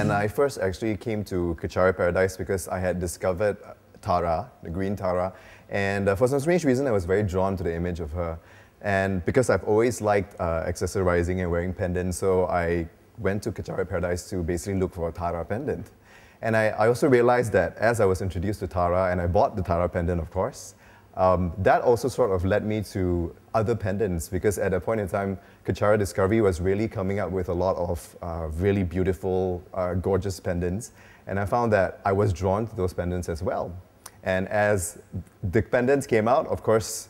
And I first actually came to Kechara Paradise because I had discovered Tara, the green Tara, and for some strange reason I was very drawn to the image of her. And because I've always liked accessorizing and wearing pendants, so I went to Kechara Paradise to basically look for a Tara pendant. And I also realized that as I was introduced to Tara, and I bought the Tara pendant, of course, that also sort of led me to other pendants, because at a point in time, Kechara Discovery was really coming up with a lot of really beautiful, gorgeous pendants. And I found that I was drawn to those pendants as well. And as the pendants came out, of course,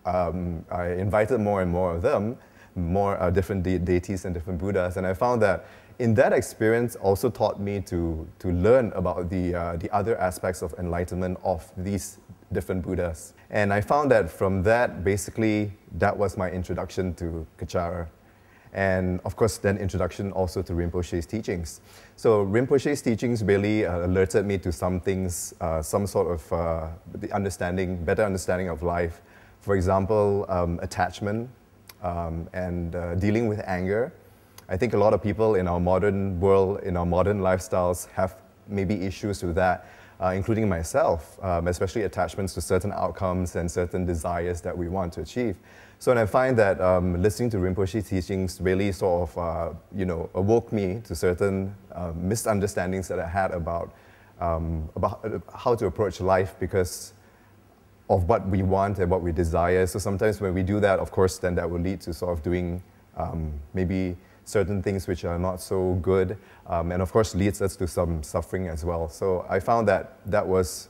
I invited more and more of them, more different deities and different Buddhas. And I found that in that experience also taught me to learn about the other aspects of enlightenment of these different Buddhas. And I found that from that, basically, that was my introduction to Kechara. And of course, then introduction also to Rinpoche's teachings. So Rinpoche's teachings really alerted me to some things, some sort of the understanding, better understanding of life. For example, attachment and dealing with anger. I think a lot of people in our modern world, in our modern lifestyles, have maybe issues with that, including myself, especially attachments to certain outcomes and certain desires that we want to achieve. So and I find that listening to Rinpoche's teachings really sort of, awoke me to certain misunderstandings that I had about how to approach life because of what we want and what we desire. So sometimes when we do that, of course, then that will lead to sort of doing maybe certain things which are not so good, and of course leads us to some suffering as well. So I found that that was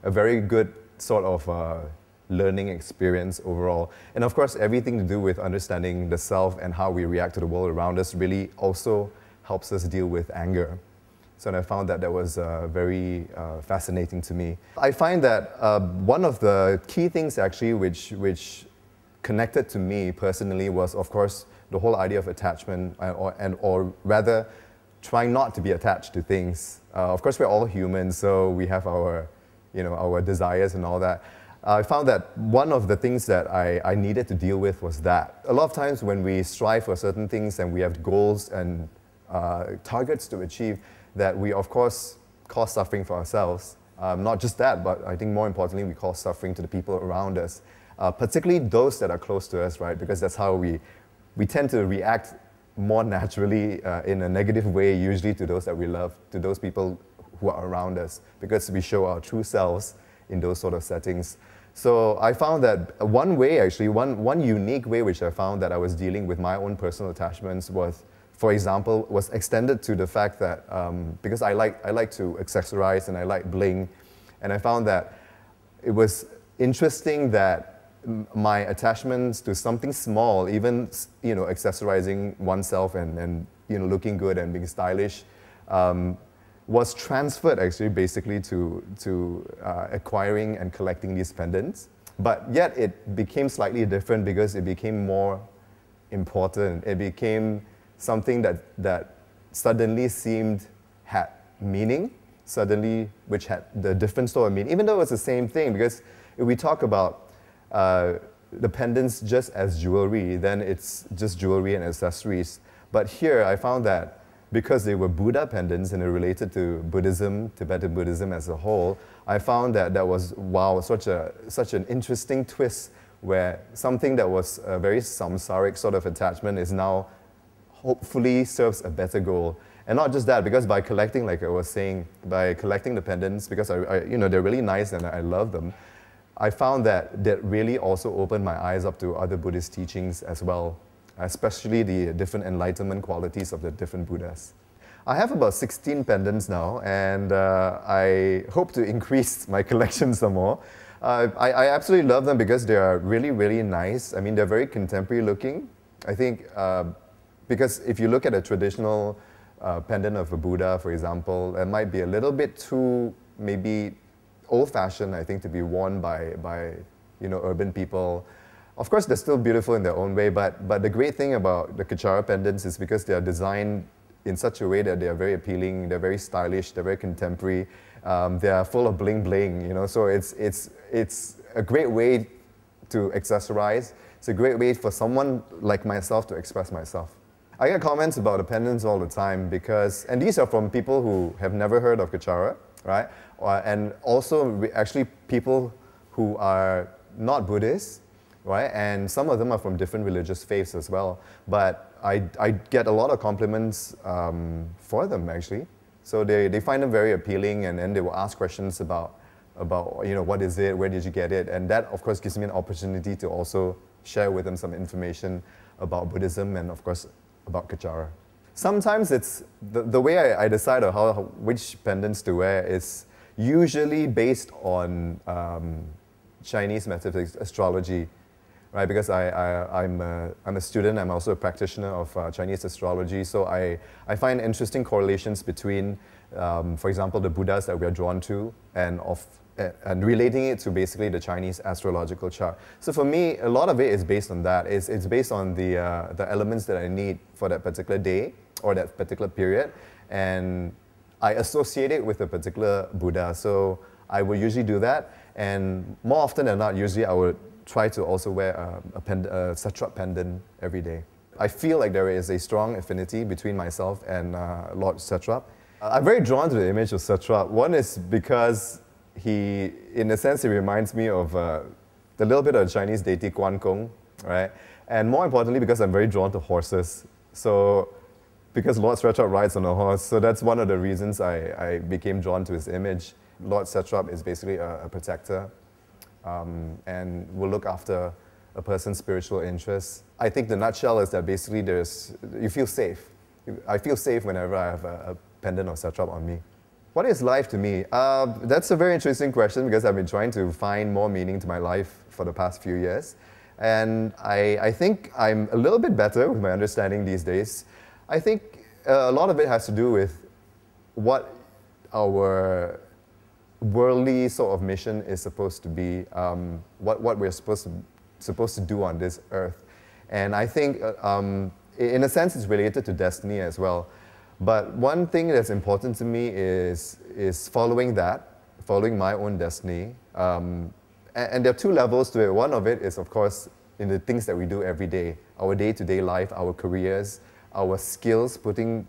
a very good sort of learning experience overall. And of course, everything to do with understanding the self and how we react to the world around us really also helps us deal with anger. So and I found that that was very fascinating to me. I find that one of the key things actually which connected to me personally was, of course, the whole idea of attachment, or rather, trying not to be attached to things. Of course, we're all humans, so we have our, our desires and all that. I found that one of the things that I needed to deal with was that. A lot of times when we strive for certain things and we have goals and targets to achieve, that we, of course, cause suffering for ourselves. Not just that, but I think more importantly, we cause suffering to the people around us, particularly those that are close to us, right? Because that's how we tend to react more naturally in a negative way, usually to those that we love, to those people who are around us, because we show our true selves in those sort of settings. So I found that one way, actually, one unique way which I found that I was dealing with my own personal attachments was, for example, was extended to the fact that, because I like to accessorize and I like bling, and I found that it was interesting that my attachments to something small, even accessorizing oneself and looking good and being stylish, was transferred actually basically to acquiring and collecting these pendants. But yet it became slightly different because it became more important. It became something that suddenly had meaning, which had the different sort of meaning, even though it was the same thing. Because if we talk about the pendants just as jewelry, then it's just jewelry and accessories. But here I found that because they were Buddha pendants and they're related to Buddhism, Tibetan Buddhism as a whole, I found that that was, wow, such an interesting twist where something that was a very samsaric sort of attachment is now hopefully serves a better goal. And not just that, because by collecting, like I was saying, by collecting the pendants, because they're really nice and I love them, I found that really also opened my eyes up to other Buddhist teachings as well, especially the different enlightenment qualities of the different Buddhas. I have about 16 pendants now, and I hope to increase my collection some more. I absolutely love them because they are really, really nice. I mean, they're very contemporary looking. I think because if you look at a traditional pendant of a Buddha, for example, it might be a little bit too, maybe, old-fashioned, I think, to be worn by urban people. Of course, they're still beautiful in their own way, but the great thing about the Kechara pendants is because they are designed in such a way that they are very appealing, they're very stylish, they're very contemporary, they are full of bling bling, so it's a great way to accessorize. It's a great way for someone like myself to express myself. I get comments about the pendants all the time because, and these are from people who have never heard of Kechara, right? And also actually people who are not Buddhist, right? And some of them are from different religious faiths as well. But I get a lot of compliments for them actually. So they find them very appealing, and then they will ask questions about what is it, where did you get it? And that of course gives me an opportunity to also share with them some information about Buddhism and of course about Kechara. Sometimes it's the way I decide on which pendants to wear is usually based on Chinese metaphysics, astrology, right? Because I'm a student, I'm also a practitioner of Chinese astrology, so I find interesting correlations between, for example, the Buddhas that we are drawn to and relating it to basically the Chinese astrological chart. So for me, a lot of it is based on that. It's based on the elements that I need for that particular day or that particular period, and I associate it with a particular Buddha. So I will usually do that, and more often than not, usually I would try to also wear a satrap pendant every day. I feel like there is a strong affinity between myself and Lord Satrap. I'm very drawn to the image of Satrap. One is because he, in a sense, he reminds me of the little bit of Chinese deity Guan Gong, right? And more importantly, because I'm very drawn to horses. So, because Lord Satrap rides on a horse, so that's one of the reasons I became drawn to his image. Lord Satrap is basically a protector and will look after a person's spiritual interests. I think the nutshell is that basically you feel safe. I feel safe whenever I have a pendant of Satrap on me. What is life to me? That's a very interesting question because I've been trying to find more meaning to my life for the past few years. And I think I'm a little bit better with my understanding these days. I think a lot of it has to do with what our worldly sort of mission is supposed to be, what we're supposed to do on this earth. And I think, in a sense, it's related to destiny as well. But one thing that's important to me is following my own destiny. And there are two levels to it. One of it is, of course, in the things that we do every day, our day-to-day life, our careers, our skills, making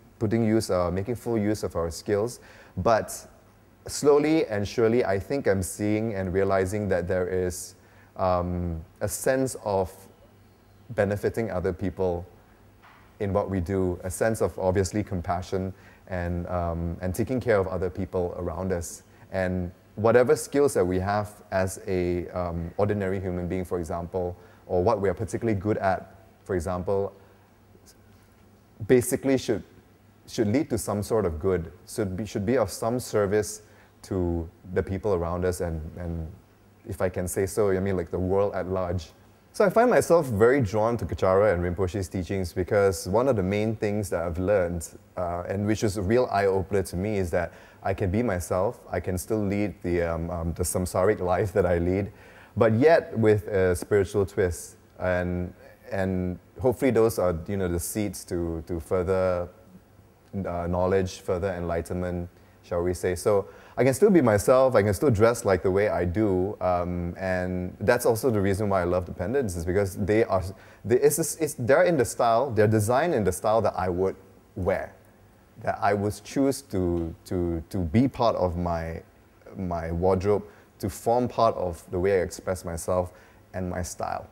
full use of our skills. But slowly and surely, I think I'm seeing and realizing that there is a sense of benefiting other people in what we do, a sense of obviously compassion and taking care of other people around us. And whatever skills that we have as a ordinary human being, for example, or what we are particularly good at, for example, basically should lead to some sort of good, should be of some service to the people around us and if I can say so, I mean like the world at large. So I find myself very drawn to Kechara and Rinpoche's teachings because one of the main things that I've learned, and which is a real eye-opener to me, is that I can be myself, I can still lead the samsaric life that I lead, but yet with a spiritual twist. And hopefully those are the seeds to further knowledge, further enlightenment, shall we say. So I can still be myself, I can still dress like the way I do, and that's also the reason why I love the pendants, is because they're in the style, they're designed in the style that I would wear, that I would choose to be part of my wardrobe, to form part of the way I express myself and my style.